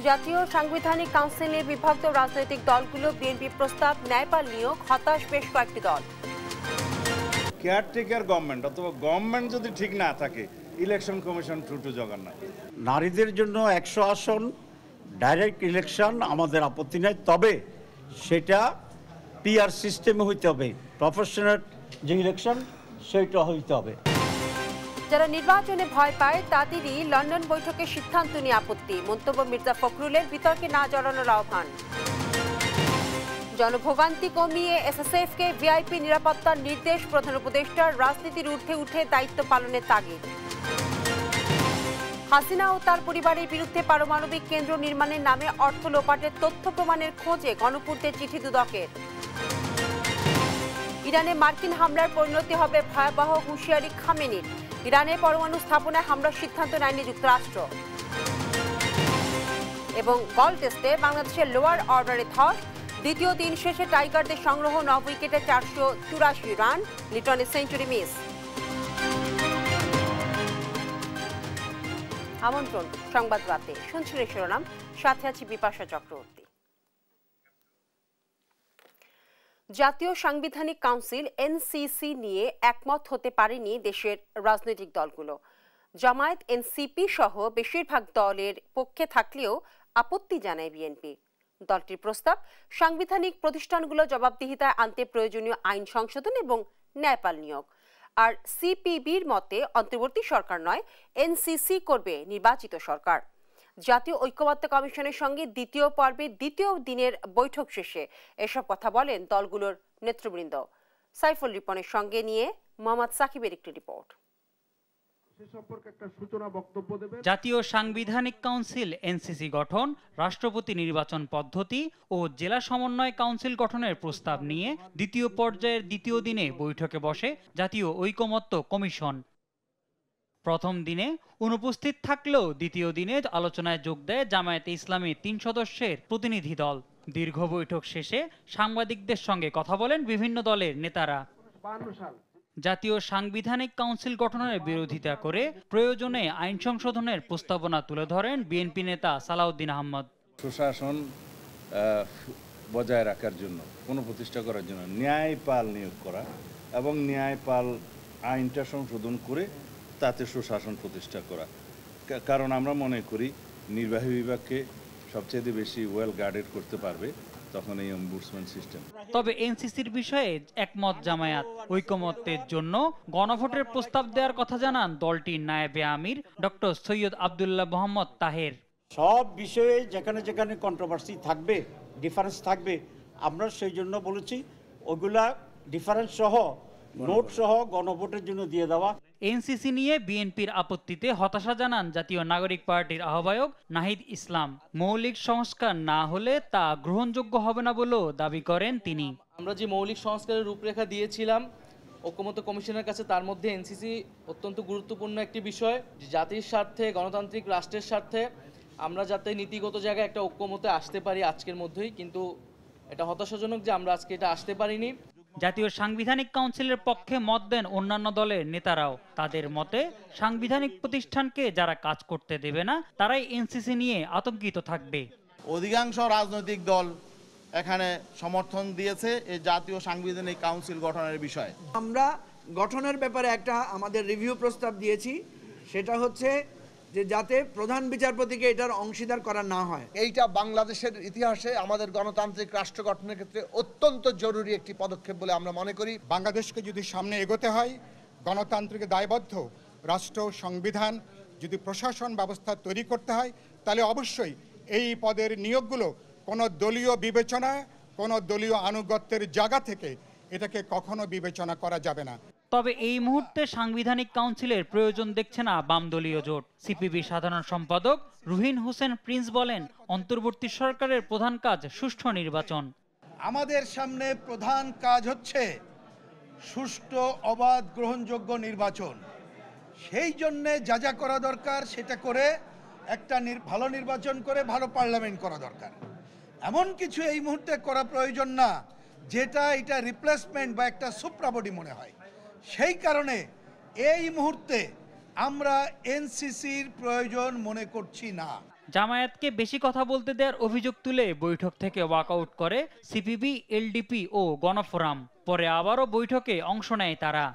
জাতীয় সাংবিধানিক কাউন্সিলে বিভক্ত রাজনৈতিক দলগুলো বিএনপি প্রস্তাব ন্যায়পাল নিয়োগ হতাশ বেশ কয়েকটি দল। কেয়ারটেকার গভর্নমেন্ট অথবা গভর্নমেন্ট যদি ঠিক না থাকে, ইলেকশন কমিশন টু জগন্নাথ। নারীদের জন্য 100 আসন ডাইরেক্ট ইলেকশন আমাদের আপত্তি নেই, তবে সেটা পিআর সিস্টেমে হইতে হবে, প্রফেশনাল যে ইলেকশন সেটা হইতে হবে। যারা নির্বাচনে ভয় পায় তাদেরই লন্ডন বৈঠকে সিদ্ধান্ত নিয়ে আপত্তি, মন্তব্য মির্জা ফখরুলের, বিতর্কে না জড়ানোর আহ্বান। জনভোগান্তি কমিয়ে এসএসএফকে ভিআইপি নিরাপত্তার নির্দেশ প্রধান উপদেষ্টার, রাজনীতির ঊর্ধ্বে উঠে দায়িত্ব পালনের তাগিদ। হাসিনা ও তার পরিবারের বিরুদ্ধে পারমাণবিক কেন্দ্র নির্মাণের নামে অর্থ লোপাটের তথ্য প্রমাণের খোঁজে গণপূর্তের চিঠি দুদকের। ইরানে মার্কিন হামলার পরিণতি হবে ভয়াবহ, হুঁশিয়ারি খামেনির, ইরানে পরমাণু স্থাপনায় হামলার সিদ্ধান্ত নেয়নি যুক্তরাষ্ট্র। এবং গল টেস্টে বাংলাদেশের লোয়ার অর্ডারে ধস, দ্বিতীয় দিন শেষে টাইগারদের সংগ্রহ 9 উইকেটে 484 রান, লিটনের সেঞ্চুরি মিস। আমন্ত্রণ সংবাদ রাতে, শুনছিলেন শিরোনাম, সাথে আছি বিপাশা চক্রবর্তী। জাতীয় সাংবিধানিক কাউন্সিল এনসিসি নিয়ে একমত হতে পারেনি দেশের রাজনৈতিক দলগুলো। জামায়াত এনসিপি সহ বেশিরভাগ দলের পক্ষে থাকলেও আপত্তি জানায় বিএনপি। দলটির প্রস্তাব, সাংবিধানিক প্রতিষ্ঠানগুলো জবাবদিহিতায় আনতে প্রয়োজনীয় আইন সংশোধন এবং ন্যায়পাল নিয়োগ। আর সিপিবির মতে অন্তর্বর্তী সরকার নয়, এনসিসি করবে নির্বাচিত সরকার। জাতীয় ঐক্যমত্য কমিশনের সঙ্গে দ্বিতীয় পর্বে দ্বিতীয় দিনের বৈঠক শেষে এসব কথা বলেন দলগুলোর নেতৃবৃন্দ। সাইফুল রিপনের সঙ্গে নিয়ে মোহাম্মদ সাকিবের একটি রিপোর্ট। জাতীয় সাংবিধানিক কাউন্সিল এনসিসি গঠন, রাষ্ট্রপতি নির্বাচন পদ্ধতি ও জেলা সমন্বয় কাউন্সিল গঠনের প্রস্তাব নিয়ে দ্বিতীয় পর্যায়ের দ্বিতীয় দিনে বৈঠকে বসে জাতীয় ঐকমত্য কমিশন। প্রথম দিনে অনুপস্থিত থাকলেও দ্বিতীয় দিনে আলোচনায় যোগ দেয় জামায়াতে ইসলামী 3 সদস্যের প্রতিনিধি দল। দীর্ঘ বৈঠক শেষে সাংবাদিকদের সঙ্গে কথা বলেন বিভিন্ন দলের নেতারা। জাতীয় সাংবিধানিক কাউন্সিল গঠনের বিরোধিতা করে প্রয়োজনে আইন সংশোধনের প্রস্তাবনা তুলে ধরেন বিএনপি নেতা সালাউদ্দিন আহমদ। সুশাসন বজায় রাখার জন্য, পুনঃপ্রতিষ্ঠা করার জন্য ন্যায়পাল নিয়োগ করা এবং ন্যায়পাল আইনটা সংশোধন করে তাতে সুশাসন প্রতিষ্ঠা করা। কারণ আমরা মনে করি নির্বাহী বিভাগকে সবচেয়ে বেশি ওয়েল গার্ডেড করতে পারবে তখন এই অম্বুডসম্যান সিস্টেম। তবে এনসিসির বিষয়ে একমত জামায়াত। ঐকমত্যের জন্য গণভোটের প্রস্তাব দেওয়ার কথা জানান দলটির নায়েবে আমির ডক্টর সৈয়দ আব্দুল্লাহ মোহাম্মদ তাহের। সব বিষয়ে যেখানে যেখানে কন্ট্রোভার্সি থাকবে, ডিফারেন্স থাকবে, আমরা সেই জন্য বলেছি ওগুলা ডিফারেন্স সহ, নোট সহ গণভোটের জন্য দিয়ে দেওয়া। এনসিসি নিয়ে বিএনপির আপত্তিতে হতাশা জানান জাতীয় নাগরিক পার্টির আহ্বায়ক নাহিদ ইসলাম। মৌলিক সংস্কার না হলে তা গ্রহণযোগ্য হবে না বলেও দাবি করেন তিনি। আমরা যে মৌলিক সংস্কারের রূপরেখা দিয়েছিলাম ঐকমত্য কমিশনের কাছে, তার মধ্যে এনসিসি অত্যন্ত গুরুত্বপূর্ণ একটি বিষয়। জাতির স্বার্থে, গণতান্ত্রিক রাষ্ট্রের স্বার্থে আমরা যাতে নীতিগত জায়গায় একটা ঐকমত্যে আসতে পারি আজকের মধ্যেই, কিন্তু এটা হতাশাজনক যে আমরা আজকে এটা আসতে পারিনি। জাতীয় সাংবিধানিক কাউন্সিলের পক্ষে মত দেন অন্যান্য দলের নেতারাও। তাদের মতে সাংবিধানিক প্রতিষ্ঠানকে যারা কাজ করতে দেবে না তারাই এনসিসি নিয়ে আতঙ্কিত থাকবে। অধিকাংশ রাজনৈতিক দল এখানে সমর্থন দিয়েছে এই জাতীয় সাংবিধানিক কাউন্সিল গঠনের বিষয়ে। আমরা গঠনের ব্যাপারে একটা আমাদের রিভিউ প্রস্তাব দিয়েছি, সেটা হচ্ছে যে যাতে প্রধান বিচারপতিকে এটার অংশীদার করা না হয়। এইটা বাংলাদেশের ইতিহাসে আমাদের গণতান্ত্রিক রাষ্ট্র গঠনের ক্ষেত্রে অত্যন্ত জরুরি একটি পদক্ষেপ বলে আমরা মনে করি। বাংলাদেশকে যদি সামনে এগোতে হয়, গণতান্ত্রিক দায়বদ্ধ রাষ্ট্র সংবিধান যদি প্রশাসন ব্যবস্থা তৈরি করতে হয়, তাহলে অবশ্যই এই পদের নিয়োগগুলো কোনো দলীয় বিবেচনা, কোনো দলীয় আনুগত্যের জায়গা থেকে এটাকে কখনো বিবেচনা করা যাবে না। তবে এই মুহূর্তে সাংবিধানিক কাউন্সিলের প্রয়োজন দেখছে না বামদলীয় জোট। সিপিবি সাধারণ সম্পাদক রুহিন হোসেন প্রিন্স বলেন, অন্তর্বর্তী সরকারের প্রধান কাজ সুষ্ঠু নির্বাচন। আমাদের সামনে প্রধান কাজ হচ্ছে সুষ্ঠু, অবাধ, গ্রহণযোগ্য নির্বাচন। সেই জন্যে যা যা করা দরকার সেটা করে একটা ভালো নির্বাচন করে ভালো পার্লামেন্ট করা দরকার। এমন কিছু এই মুহূর্তে করা প্রয়োজন না যেটা এটা রিপ্লেসমেন্ট বা একটা সুপ্রাবডি মনে হয়। সেই কারণে এই মুহূর্তে আমরা এনসিসির প্রয়োজন মনে করছি না। জামায়াতকে বেশি কথা বলতে দেওয়ার অভিযোগ তুলে বৈঠক থেকে ওয়াকআউট করে সিপিবি, এলডিপি ও গণফোরাম। পরে আবারও বৈঠকে অংশ নেয় তারা।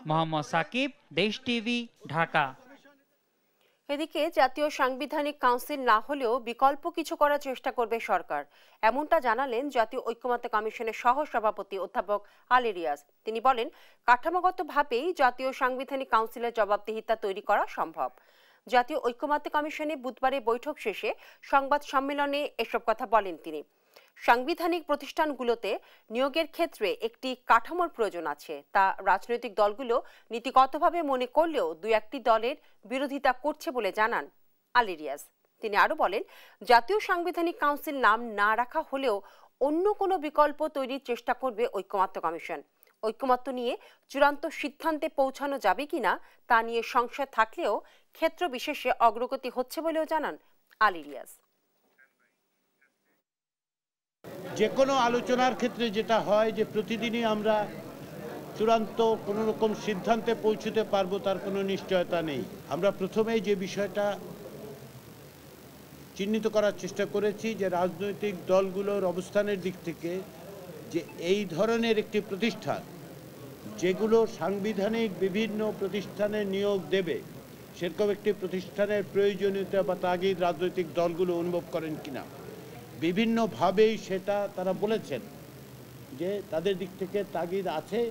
মোহাম্মদ সাকিব, দেশ টিভি, ঢাকা। এদিকে জাতীয় সাংবিধানিক কাউন্সিল না হলেও বিকল্প কিছু করার চেষ্টা করবে সরকার, এমনটা জানালেন জাতীয় ঐক্যমত্য কমিশনের সহ সভাপতি অধ্যাপক আলী রিয়াজ। তিনি বলেন, কাঠামোগতভাবেই জাতীয় সাংবিধানিক কাউন্সিলের জবাবদিহিতা তৈরি করা সম্ভব। জাতীয় ঐক্যমত্য কমিশনে বুধবারে বৈঠক শেষে সংবাদ সম্মেলনে এসব কথা বলেন তিনি। সাংবিধানিক প্রতিষ্ঠানগুলোতে নিয়োগের ক্ষেত্রে একটি কাঠামোর প্রয়োজন আছে, তা রাজনৈতিক দলগুলো নীতিগতভাবে মনে করলেও দুই একটি দলের বিরোধিতা করছে বলে জানান আলী রিয়াজ। তিনি আরো বলেন, জাতীয় সাংবিধানিক কাউন্সিল নাম না রাখা হলেও অন্য কোনো বিকল্প তৈরির চেষ্টা করবে ঐক্যমত্য কমিশন। ঐক্যমত্য নিয়ে চূড়ান্ত সিদ্ধান্তে পৌঁছানো যাবে কিনা তা নিয়ে সংশয় থাকলেও ক্ষেত্র বিশেষে অগ্রগতি হচ্ছে বলেও জানান আলী রিয়াজ। যে কোনো আলোচনার ক্ষেত্রে যেটা হয় যে প্রতিদিনই আমরা চূড়ান্ত কোনো রকম সিদ্ধান্তে পৌঁছতে পারবো তার কোনো নিশ্চয়তা নেই। আমরা প্রথমেই যে বিষয়টা চিহ্নিত করার চেষ্টা করেছি যে রাজনৈতিক দলগুলোর অবস্থানের দিক থেকে যে এই ধরনের একটি প্রতিষ্ঠান যেগুলো সাংবিধানিক বিভিন্ন প্রতিষ্ঠানে নিয়োগ দেবে সেরকম একটি প্রতিষ্ঠানের প্রয়োজনীয়তা বা তাগিদ রাজনৈতিক দলগুলো অনুভব করেন কিনা। বিভিন্নভাবেই সেটা তারা বলেছেন যে তাদের দিক থেকে তাগিদ আছে।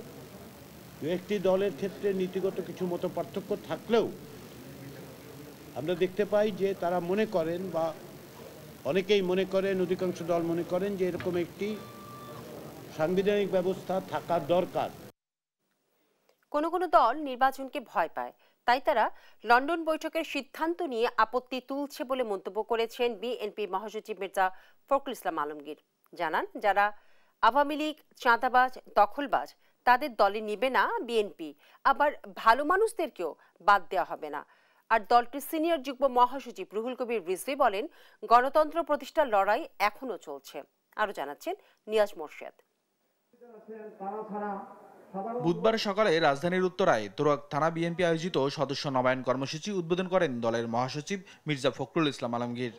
দু একটি দলের ক্ষেত্রে নীতিগত কিছু মত পার্থক্য থাকলেও আমরা দেখতে পাই যে তারা মনে করেন বা অনেকেই মনে করেন, অধিকাংশ দল মনে করেন যে এরকম একটি সাংবিধানিক ব্যবস্থা থাকা দরকার। কোনো কোনো দল নির্বাচনকে ভয় পায়, তাই তারা লন্ডন বৈঠকের সিদ্ধান্ত নিয়ে আপত্তি তুলছে বলে মন্তব্য করেছেন বিএনপি মহাসচিব মির্জা ফখরুল ইসলাম আলমগীর। জানান, যারা আওয়ামী লীগ, চাঁদাবাজ, দখলবাজ তাদের দলে নিবে না বিএনপি, আবার ভালো মানুষদেরকেও বাদ দেওয়া হবে না। আর দলটির সিনিয়র যুগ্ম মহাসচিব রুহুল কবির রিজভী বলেন, গণতন্ত্র প্রতিষ্ঠার লড়াই এখনো চলছে। আরো জানাচ্ছেন নিয়াজ মোর্শেদ। বুধবার সকালে রাজধানীর উত্তরায় তুরাগ থানা বিএনপি আয়োজিত সদস্য নবায়ন কর্মসূচি উদ্বোধন করেন দলের মহাসচিব মির্জা ফখরুল ইসলাম আলমগীর।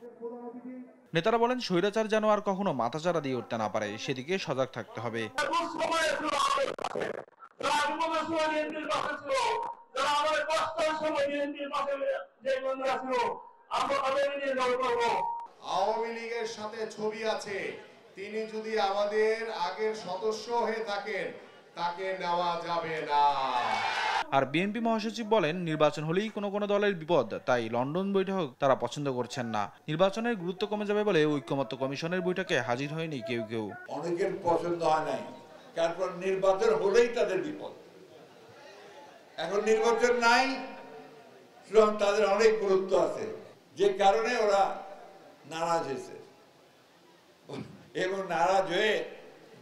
নেতারা বলেন, স্বৈরাচার যেন আর কখনো মাথাচাড়া দিয়ে উঠতে না পারে, সেদিকে সজাগ থাকতে হবে। আওয়ামী লীগের সাথে ছবি আছে, তিনি যদি আমাদের আগের সদস্য হয়ে থাকেন তাকে নেওয়া যাবে না। আর বিএনপি মহাসচিব বলেন, নির্বাচন হলেই কোনো কোনো দলের বিপদ, তাই লন্ডন বৈঠক তারা পছন্দ করছেন না। নির্বাচনের গুরুত্ব কমে যাবে বলে ঐক্যমত্য কমিশনের বৈঠকে হাজির হয়নি কেউ কেউ। অনেকের পছন্দ হয় নাই, কারণ নির্বাচন হলেই তাদের বিপদ। এখন নির্বাচন নাই, সুতরাং তাদের অনেক গুরুত্ব আছে, যে কারণে ওরা নারাজ হয়েছে এবং নারাজ হয়ে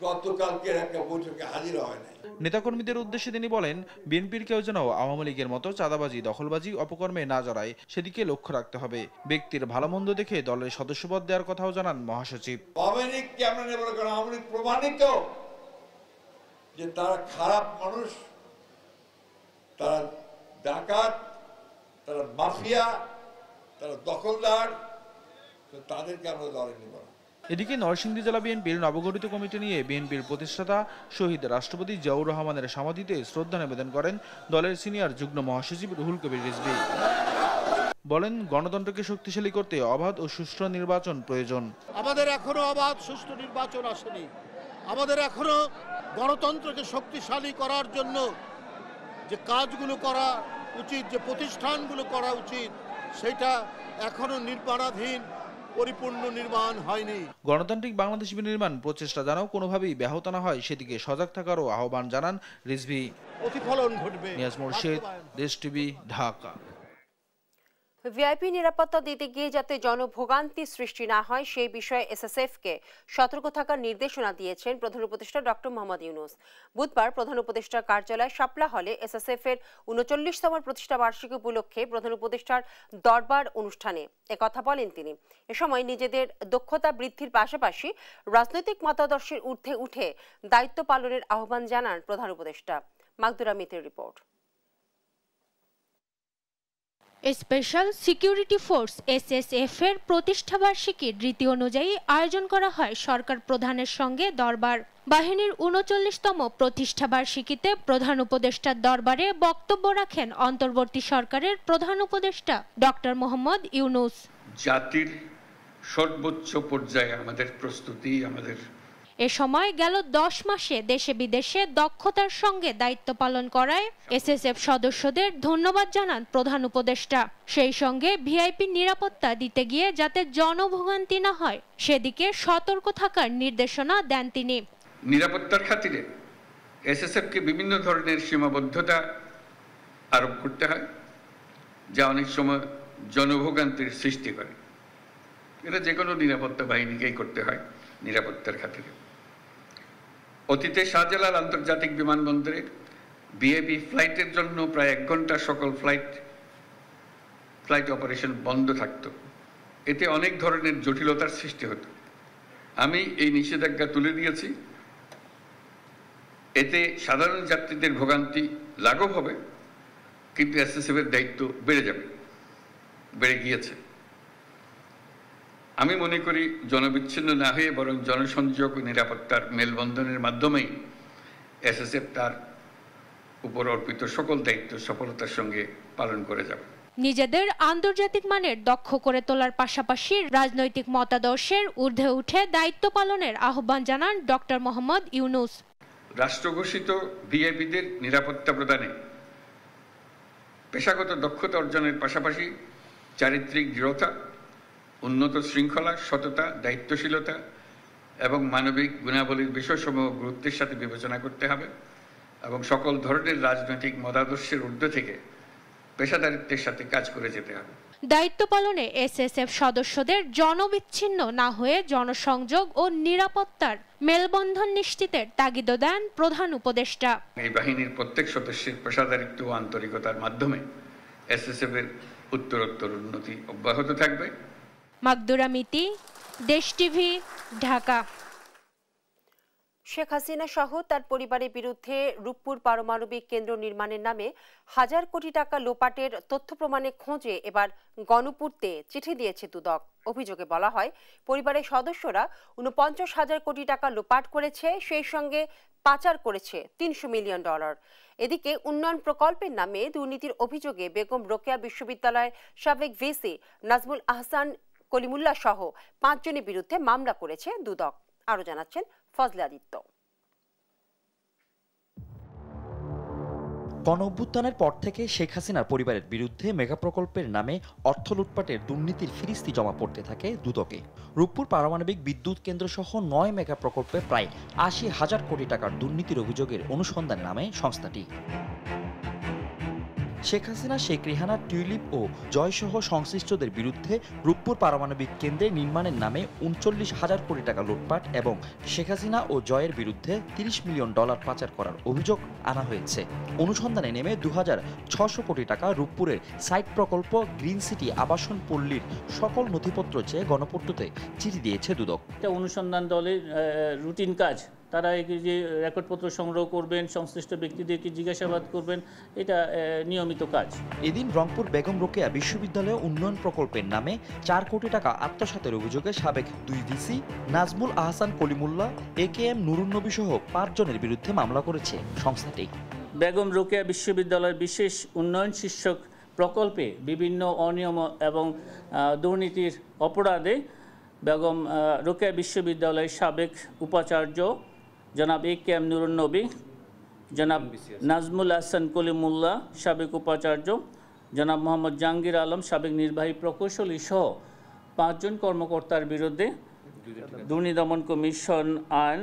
গতকালকের একটা বৈঠকে হাজির হয় নাই। নেতাকর্মীদের উদ্দেশ্যে তিনি বলেন, বিএনপির কেউ যেন আওয়ামী লীগের মতো চাঁদাবাজি, দখলবাজি, অপকর্মে না জড়ায়, সেদিকে লক্ষ্য রাখতে হবে। ব্যক্তির ভালো মন্দ দেখে দলের সদস্যপদ দেওয়ার কথাও জানান মহাসচিব। আওয়ামী লীগকে আমরা নেব না, কারণ আওয়ামী লীগ প্রমাণিত যে তারা খারাপ মানুষ, তারা ডাকাত, তারা মাফিয়া, তারা দখলদার, তো তাদেরকে আমরা দলে নেব না। এদিকে নরসিংদী জেলা বিএনপির নবগঠিত কমিটি নিয়ে বিএনপির প্রতিষ্ঠাতা শহীদ রাষ্ট্রপতি জিয়াউর রহমানের সমাধিতে শ্রদ্ধা নিবেদন করেন দলের সিনিয়র যুগ্ম মহাসচিব রুহুল কবির রিজভী। বলেন, গণতন্ত্রকে শক্তিশালী করতে অবাধ ও সুষ্ঠু নির্বাচন প্রয়োজন। আমাদের এখনো অবাধ সুষ্ঠু নির্বাচন আসেনি। আমাদের এখনো গণতন্ত্রকে শক্তিশালী করার জন্য যে কাজগুলো করা উচিত, যে প্রতিষ্ঠানগুলো করা উচিত, সেটা এখনো নির্মাণাধীন, পরিপূর্ণ নির্মাণ হয়নি। গণতান্ত্রিক বাংলাদেশ বিনির্মাণ প্রচেষ্টা যেন কোনোভাবেই ব্যাহত না হয়, সেদিকে সজাগ থাকারও আহ্বান জানান রিজভী। প্রতিফলন ঘটবে। নিয়াজ মোর্শেদ, দেশ টিভি, ঢাকা। ভিআইপি নিরাপত্তা দিতে গিয়ে যাতে জনভোগান্তি সৃষ্টি না হয় সেই বিষয়ে এসএসএফকে সতর্ক থাকার নির্দেশনা দিয়েছেন প্রধান উপদেষ্টা ডক্টর মোহাম্মদ ইউনূস। বুধবার প্রধান উপদেষ্টার কার্যালয় শাপলা হলে এসএসএফ-এর ৩৯তম প্রতিষ্ঠা বার্ষিকী উপলক্ষে প্রধান উপদেষ্টার দরবার অনুষ্ঠানে একথা বলেন তিনি। এ সময় নিজেদের দক্ষতা বৃদ্ধির পাশাপাশি রাজনৈতিক মতাদর্শের ঊর্ধ্বে উঠে দায়িত্ব পালনের আহ্বান জানান প্রধান উপদেষ্টা। মাকদুরা মিতের report. Special security force SSF এর প্রতিষ্ঠাবার্ষিকীর রীতি অনুযায়ী আয়োজন করা হয় সরকার প্রধানের সঙ্গে দরবার। বাহিনীর ৩৯তম প্রতিষ্ঠাবার্ষিকীতে প্রধান উপদেষ্টার দরবারে বক্তব্য রাখেন অন্তর্বর্তী সরকারের প্রধান উপদেষ্টা ডক্টর মোহাম্মদ ইউনূস। জাতির সর্বোচ্চ পর্যায়ে আমাদের প্রস্তুতি আমাদের এ সময় গেল 10 মাসে দেশে বিদেশে দক্ষতার সঙ্গে দায়িত্ব পালন করায় SSF সদস্যদের ধন্যবাদ জানান প্রধান উপদেষ্টা। সেই সঙ্গে ভিআইপি নিরাপত্তা দিতে গিয়ে যাতে জনভোগান্তি না হয় সেদিকে সতর্ক থাকার নির্দেশনা দেন তিনি। নিরাপত্তার খাতিরে SSF-কে বিভিন্ন ধরনের সীমাবদ্ধতা আরোপ করতে হয়, যা অনেক সময় জনভোগান্তির সৃষ্টি করে। এটা যে কোনো নিরাপত্তা বাহিনীকেই করতে হয় নিরাপত্তার খাতিরে। অতীতে শাহজালাল আন্তর্জাতিক বিমানবন্দরে ভিআইপি ফ্লাইটের জন্য প্রায় 1 ঘন্টা সকল ফ্লাইট অপারেশন বন্ধ থাকত। এতে অনেক ধরনের জটিলতার সৃষ্টি হতো। আমি এই নিষেধাজ্ঞা তুলে দিয়েছি। এতে সাধারণ যাত্রীদের ভোগান্তি লাঘব হবে, কিন্তু SSF-এর দায়িত্ব বেড়ে গিয়েছে। আমি মনে করি জনবিচ্ছিন্ন না হয়ে বরং জনসংযোগ ও নিরাপত্তার মেলবন্ধনের মাধ্যমেই SSF তার উপর অর্পিত সকল দায়িত্ব সফলতার সঙ্গে পালন করে যাবে। নিজেদের আন্তর্জাতিক মানের দক্ষ করে তোলার পাশাপাশি রাজনৈতিক মতাদর্শের ঊর্ধ্বে উঠে দায়িত্ব পালনের আহ্বান জানান ডক্টর মোহাম্মদ ইউনূস। রাষ্ট্রঘোষিত ভিআইপিদের নিরাপত্তা প্রদানে পেশাগত দক্ষতা অর্জনের পাশাপাশি চারিত্রিক দৃঢ়তা, উন্নত শৃঙ্খলা, সততা, দায়িত্বশীলতা এবং মানবিক গুণাবলীর বিষয়সমূহ গুরুত্বের সাথে বিবেচনা করতে হবে এবং সকল ধরনের রাজনৈতিক মতাদর্শের ঊর্ধ্বে থেকে পেশাদারিত্বের সাথে কাজ করে যেতে হবে। দায়িত্ব পালনে SSF সদস্যদের জনবিচ্ছিন্ন না হয়ে জনসংযোগ ও নিরাপত্তার মেলবন্ধন নিশ্চিতের তাগিদ দেন প্রধান উপদেষ্টা। এই বাহিনীর প্রত্যেক সদস্যের পেশাদারিত্ব ও আন্তরিকতার মাধ্যমে SSF-এর উত্তরোত্তর উন্নতি অব্যাহত থাকবে। মাকদুরা মিতি, দেশ টিভি, ঢাকা। শেখ হাসিনা সহ তার পরিবারের বিরুদ্ধে রূপপুর পারমাণবিক কেন্দ্র নির্মাণের নামে হাজার কোটি টাকা লোপাটের তথ্য প্রমাণের খোঁজে এবার গণপূর্তে চিঠি দিয়েছে দুদক। অভিযোগে বলা হয়, পরিবারের সদস্যরা ৪৯,০০০ কোটি টাকা লোপাট করেছে, সেই সঙ্গে পাচার করেছে $300 মিলিয়ন। এদিকে উন্নয়ন প্রকল্পের নামে দুর্নীতির অভিযোগে বেগম রোকেয়া বিশ্ববিদ্যালয়ের সাবেক ভিসি নাজমুল আহসান কলিমুল্লাহ সহ 5 জনের বিরুদ্ধে মামলা করেছে দুদক। আরো জানাচ্ছেন ফজলে আদিত্য। গণঅভ্যুত্থানের পর থেকে শেখ হাসিনার পরিবারের বিরুদ্ধে মেগা প্রকল্পের নামে অর্থ লুটপাটের দুর্নীতির ফিরিস্তি জমা পড়তে থাকে দুদকে। রূপপুর পারমাণবিক বিদ্যুৎ কেন্দ্র সহ 9 মেগা প্রকল্পে প্রায় ৮০,০০০ কোটি টাকার দুর্নীতির অভিযোগের অনুসন্ধান নামে সংস্থাটি। শেখ হাসিনা, শেখ রেহানা, টিউলিপ ও জয়সহ সংশ্লিষ্টদের বিরুদ্ধে রূপপুর পারমাণবিক কেন্দ্রে নির্মাণের নামে ৩৯,০০০ কোটি টাকা লুটপাট এবং শেখ হাসিনা ও জয়ের বিরুদ্ধে $30 মিলিয়ন পাচার করার অভিযোগ আনা হয়েছে। অনুসন্ধানে নেমে ২,৬০০ কোটি টাকা রূপপুরের সাইট প্রকল্প গ্রিন সিটি আবাসন পল্লীর সকল নথিপত্র চেয়ে গণপূর্ততে চিঠি দিয়েছে দুদক। অনুসন্ধান দলের রুটিন কাজ, তারা যে রেকর্ডপত্র সংগ্রহ করবেন, সংশ্লিষ্ট ব্যক্তিদেরকে জিজ্ঞাসাবাদ করবেন, এটা নিয়মিত কাজ। এদিন রংপুর বেগম রোকেয়া বিশ্ববিদ্যালয় উন্নয়ন প্রকল্পের নামে 4 কোটি টাকা আত্মসাতের অভিযোগে সাবেক 2 ভিসি নাজমুল আহসান কলিমুল্লাহ, AKM নুরুন নবী সহ 5 জনের বিরুদ্ধে মামলা করেছে সংস্থাটি। বেগম রোকেয়া বিশ্ববিদ্যালয়ের বিশেষ উন্নয়ন শীর্ষক প্রকল্পে বিভিন্ন অনিয়ম এবং দুর্নীতির অপরাধে বেগম রোকেয়া বিশ্ববিদ্যালয়ের সাবেক উপাচার্য জনাব AKM নুরুন নবী, জনাব নাজমুল আহসান কলিমুল্লাহ সাবেক উপাচার্য, জনাব মোহাম্মদ জাহাঙ্গীর আলম সাবেক নির্বাহী প্রকৌশলী সহ 5 জন কর্মকর্তার বিরুদ্ধে দুর্নীতি দমন কমিশন আইন,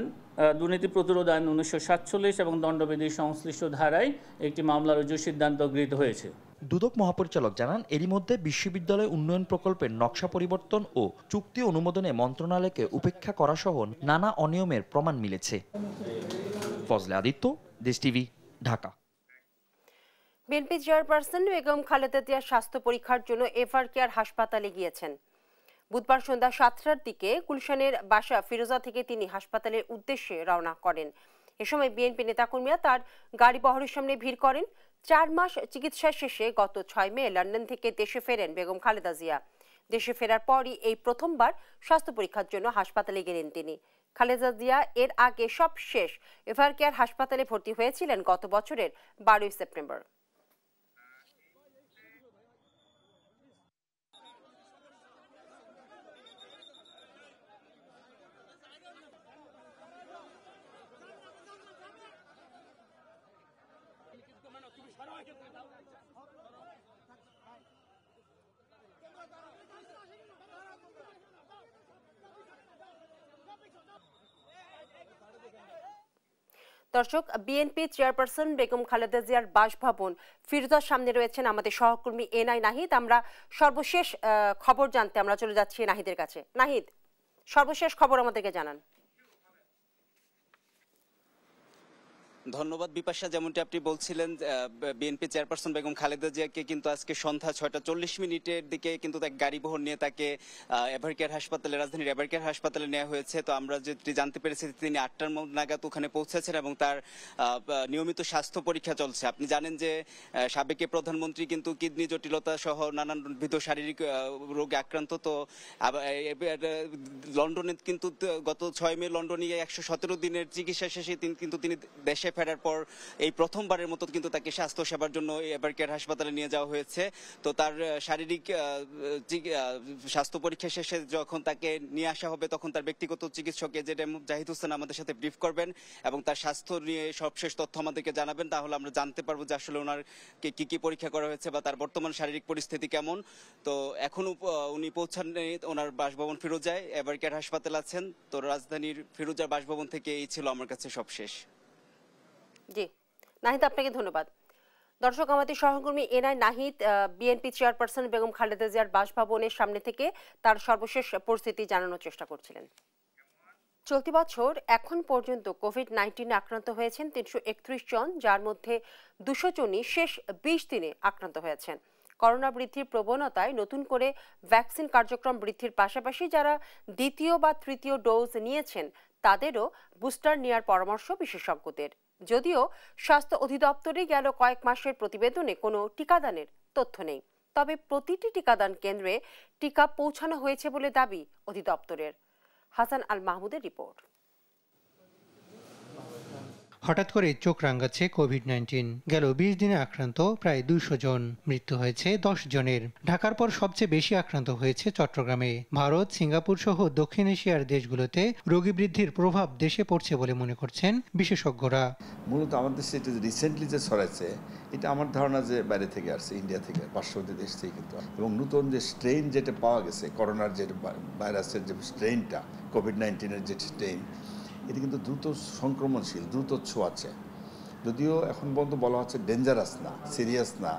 দুর্নীতি প্রতিরোধ আইন 1947 এবং দণ্ডবিধির সংশ্লিষ্ট ধারায় একটি মামলা রুজুর সিদ্ধান্ত গৃহীত হয়েছে। দুদক মহাপরিচালক জানান, এরই মধ্যে বিশ্ববিদ্যালয় উন্নয়ন প্রকল্পের নকশা পরিবর্তন ও চুক্তি অনুমোদনে মন্ত্রণালয়কে উপেক্ষা করা সহ নানা অনিয়মের প্রমাণ মিলেছে। ফজলে আদিত্য, দেশ TV, Dhaka. BNP chairperson Begum Khaleda Zia স্বাস্থ্য পরীক্ষার জন্য এভার কেয়ার হাসপাতালে গিয়েছেন। বুধবার সন্ধ্যা 7টার দিকে গুলশানের বাসা ফিরোজা থেকে তিনি হাসপাতালের উদ্দেশ্যে রওনা করেন। এ সময় বিএনপি নেতাকর্মীরা তার গাড়ি বহরের সামনে ভিড় করেন। 4 মাস চিকিৎসা শেষে গত 6 মে লন্ডন থেকে দেশে ফেরেন বেগম খালেদা জিয়া। দেশে ফেরার পরই এই প্রথমবার স্বাস্থ্য পরীক্ষার জন্য হাসপাতালে গেলেন তিনি। খালেদা জিয়া এর আগে সবশেষ এভারকেয়ার হাসপাতালে ভর্তি হয়েছিলেন গত বছরের 12 সেপ্টেম্বর। দর্শক, বিএনপি চেয়ারপারসন বেগম খালেদা জিয়ার বাসভবন ফিরোজার সামনে রয়েছেন আমাদের সহকর্মী এনআই নাহিদ। আমরা সর্বশেষ খবর জানতে আমরা চলে যাচ্ছি নাহিদের কাছে। নাহিদ, সর্বশেষ খবর আমাদেরকে জানান। ধন্যবাদ বিপাশা। যেমনটি আপনি বলছিলেন, বিএনপি চেয়ারপারসন বেগম খালেদা জিয়াকে কিন্তু আজকে সন্ধ্যা 6:40 দিকে কিন্তু এক গাড়ি বহর নিয়ে তাকে এভারকেয়ার হাসপাতালে, রাজধানীর এভারকেয়ার হাসপাতালে নেওয়া হয়েছে। তো আমরা যেটি জানতে পেরেছি তিনি 8টার নাগাদ ওখানে পৌঁছেছেন এবং তার নিয়মিত স্বাস্থ্য পরীক্ষা চলছে। আপনি জানেন যে সাবেক প্রধানমন্ত্রী কিন্তু কিডনি জটিলতা সহ নানানবিধ শারীরিক রোগে আক্রান্ত। তো লন্ডনে কিন্তু গত 6 মে লন্ডনে 117 দিনের চিকিৎসা শেষে তিনি দেশে ফেরার পর এই প্রথমবারের মতো কিন্তু তাকে স্বাস্থ্য সেবার জন্য এভারকেয়ার হাসপাতালে নিয়ে যাওয়া হয়েছে। তো তার শারীরিক স্বাস্থ্য পরীক্ষা শেষে যখন তাকে নিয়ে আসা হবে তখন তার ব্যক্তিগত চিকিৎসক এজেড জাহিদ হোসেন আমাদের সাথে ব্রিফ করবেন এবং তার স্বাস্থ্য নিয়ে সবশেষ তথ্য আমাদেরকে জানাবেন। তাহলে আমরা জানতে পারবো যে আসলে ওনারকে কি কি পরীক্ষা করা হয়েছে বা তার বর্তমান শারীরিক পরিস্থিতি কেমন। তো এখনো উনি পৌঁছান ওনার বাসভবন ফিরোজায়, এভারকেয়ার হাসপাতাল আছেন। তো রাজধানীর ফিরোজার বাসভবন থেকে এই ছিল আমার কাছে সবশেষ। জি নাহিদ, আপনাকে ধন্যবাদ। দর্শক, আমাদের সহকর্মী NI Nahid BNP chairperson Begum Khaleda জিয়ার বাসভবনের সামনে থেকে তার সর্বশেষ পরিস্থিতি জানানোর চেষ্টা করছিলেন। চলতি বছর এখন পর্যন্ত কোভিড-19 আক্রান্ত হয়েছেন 331 জন, যার মধ্যে 200 জনই শেষ 20 দিনে আক্রান্ত হয়েছেন। করোনা বৃদ্ধির প্রবণতায় নতুন করে ভ্যাকসিন কার্যক্রম বৃদ্ধির পাশাপাশি যারা দ্বিতীয় বা তৃতীয় ডোজ নিয়েছেন তাদেরও বুস্টার নেওয়ার পরামর্শ বিশেষজ্ঞদের। যদিও স্বাস্থ্য অধিদপ্তরে গেল কয়েক মাসের প্রতিবেদনে কোনো টিকাদানের তথ্য নেই, তবে প্রতিটি টিকাদান কেন্দ্রে টিকা পৌঁছানো হয়েছে বলে দাবি অধিদপ্তরের। হাসান আল মাহমুদের রিপোর্ট। হঠাৎ করে চোখ রাঙাচ্ছে কোভিড-19। গেল 20 দিনে আক্রান্ত প্রায় 200 জন, মৃত্যু হয়েছে 10 জনের। ঢাকার পর সবচেয়ে বেশি আক্রান্ত হয়েছে চট্টগ্রামে। ভারত, সিঙ্গাপুর সহ দক্ষিণ এশিয়ার দেশগুলোতে রোগী বৃদ্ধির প্রভাব দেশে পড়ছে বলে মনে করছেন বিশেষজ্ঞরা। মূলত আমাদের দেশে এটা রিসেন্টলি যে ছড়াচ্ছে, এটা আমার ধারণা যে বাইরে থেকে আসছে, ইন্ডিয়া থেকে, পার্শ্ববর্তী দেশ থেকে কিন্তু। এবং নতুন যে স্ট্রেইন যেটা পাওয়া গেছে, করোনার যে ভাইরাসের যে স্ট্রেইনটা, কোভিড-19-এর যে স্ট্রেইন, এটা কিন্তু দ্রুত সংক্রমণশীল, দ্রুত ছোঁয়াচ্ছে। যদিও এখন পর্যন্ত বলা হচ্ছে ডেঞ্জারাস না, সিরিয়াস না,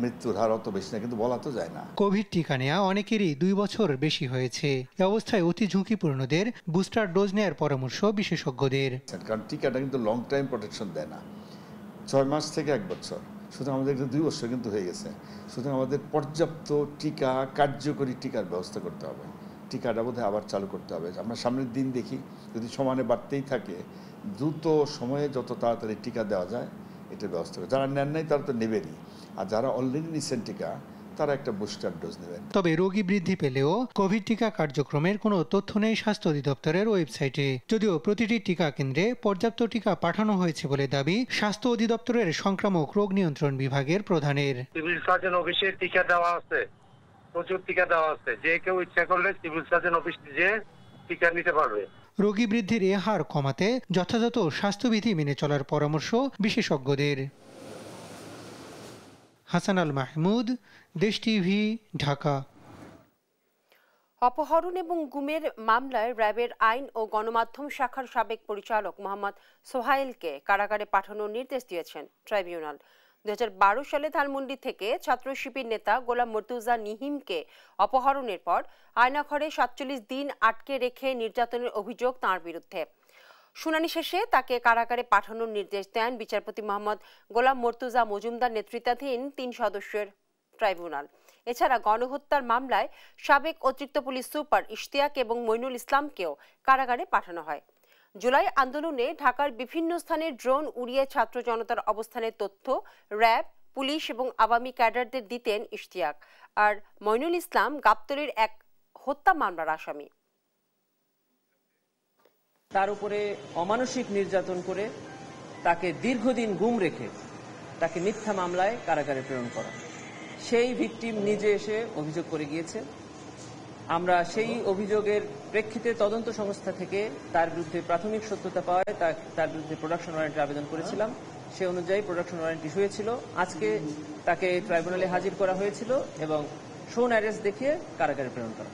মৃত্যুর হার অত বেশি না, কিন্তু বলা তো যায় না। কোভিড টিকা নেওয়া অনেকেরই 2 বছর বেশি হয়েছে। এ অবস্থায় অতি ঝুঁকিপূর্ণদের বুস্টার ডোজ নেওয়ার পরামর্শ বিশেষজ্ঞদের। কারণ টিকাটা কিন্তু লং টাইম প্রোটেকশন দেয় না, 6 মাস থেকে 1 বছর। সুতরাং আমাদের 2 বছর কিন্তু হয়ে গেছে। সুতরাং আমাদের পর্যাপ্ত টিকা, কার্যকরী টিকার ব্যবস্থা করতে হবে। টিকাটা বোধহয় আবার চালু করতে হবে। আমরা সামনের দিন দেখি, যদি সমানে বাড়তেই থাকে, দ্রুত সময়ে যত তাড়াতাড়ি টিকা দেওয়া যায় এটার ব্যবস্থা করে। যারা নেন নাই তারা তো নেবেনই, আর যারা অলরেডি নিচ্ছেন টিকা তারা একটা বুস্টার ডোজ নেবেন। তবে রোগী বৃদ্ধি পেলেও কোভিড টিকা কার্যক্রমের কোনো তথ্য নেই স্বাস্থ্য অধিদপ্তরের ওয়েবসাইটে। যদিও প্রতিটি টিকা কেন্দ্রে পর্যাপ্ত টিকা পাঠানো হয়েছে বলে দাবি স্বাস্থ্য অধিদপ্তরের সংক্রামক রোগ নিয়ন্ত্রণ বিভাগের প্রধানের। সিভিল সার্জন অফিসে টিকা দেওয়া আছে, প্রচুর টিকা দেওয়া আছে। যে কেউ ইচ্ছা করলে সিভিল সার্জন অফিস যে টিকা নিতে পারবে। রোগী বৃদ্ধির এ হার কমাতে যথাযথ স্বাস্থ্যবিধি মেনে চলার পরামর্শ বিশেষজ্ঞদের। হাসান আল মাহমুদ, দেশ টিভি, ঢাকা। অপহরণ এবং গুমের মামলায় র্যাবের আইন ও গণমাধ্যম শাখার সাবেক পরিচালক মোহাম্মদ সোহাইলকে কারাগারে পাঠানোর নির্দেশ দিয়েছেন ট্রাইব্যুনাল। 2012 সালে ধানমন্ডি থেকে ছাত্র শিবির নেতা গোলাম মর্তুজা নিহিমকে অপহরণের পর আয়নাঘরে 47 দিন আটকে রেখে নির্যাতনের অভিযোগ তাঁর বিরুদ্ধে। শুনানি শেষে তাকে কারাগারে পাঠানোর নির্দেশ দেন বিচারপতি মোহাম্মদ গোলাম মর্তুজা মজুমদার নেতৃত্বাধীন 3 সদস্যের ট্রাইব্যুনাল। এছাড়া গণহত্যার মামলায় সাবেক অতিরিক্ত পুলিশ সুপার ইশতিয়াক এবং মইনুল ইসলামকেও কারাগারে পাঠানো হয়। জুলাই আন্দোলনে ঢাকার বিভিন্ন স্থানে ড্রোন উড়িয়ে ছাত্র জনতার অবস্থানের তথ্য র্যাব, পুলিশ এবং আওয়ামী ক্যাডারদের দিতেন ইশতিয়াক। আর মইনুল ইসলাম গাবতলীর এক হত্যা মামলার আসামি। তার উপরে অমানসিক নির্যাতন করে তাকে দীর্ঘদিন গুম রেখে তাকে মিথ্যা মামলায় কারাগারে প্রেরণ করা। সেই ভিকটিম নিজে এসে অভিযোগ করে গিয়েছে। আমরা সেই অভিযোগের প্রেক্ষিতে তদন্ত সংস্থা থেকে তার বিরুদ্ধে প্রাথমিক সত্যতা পাওয়ায় তার বিরুদ্ধে প্রোডাকশন ওয়ারেন্টের আবেদন করেছিলাম। সে অনুযায়ী প্রোডাকশন ওয়ারেন্ট ইস্যু হয়েছিল। আজকে তাকে ট্রাইব্যুনালে হাজির করা হয়েছিল এবং শোন অ্যারেস্ট দেখিয়ে কারাগারে প্রেরণ করা।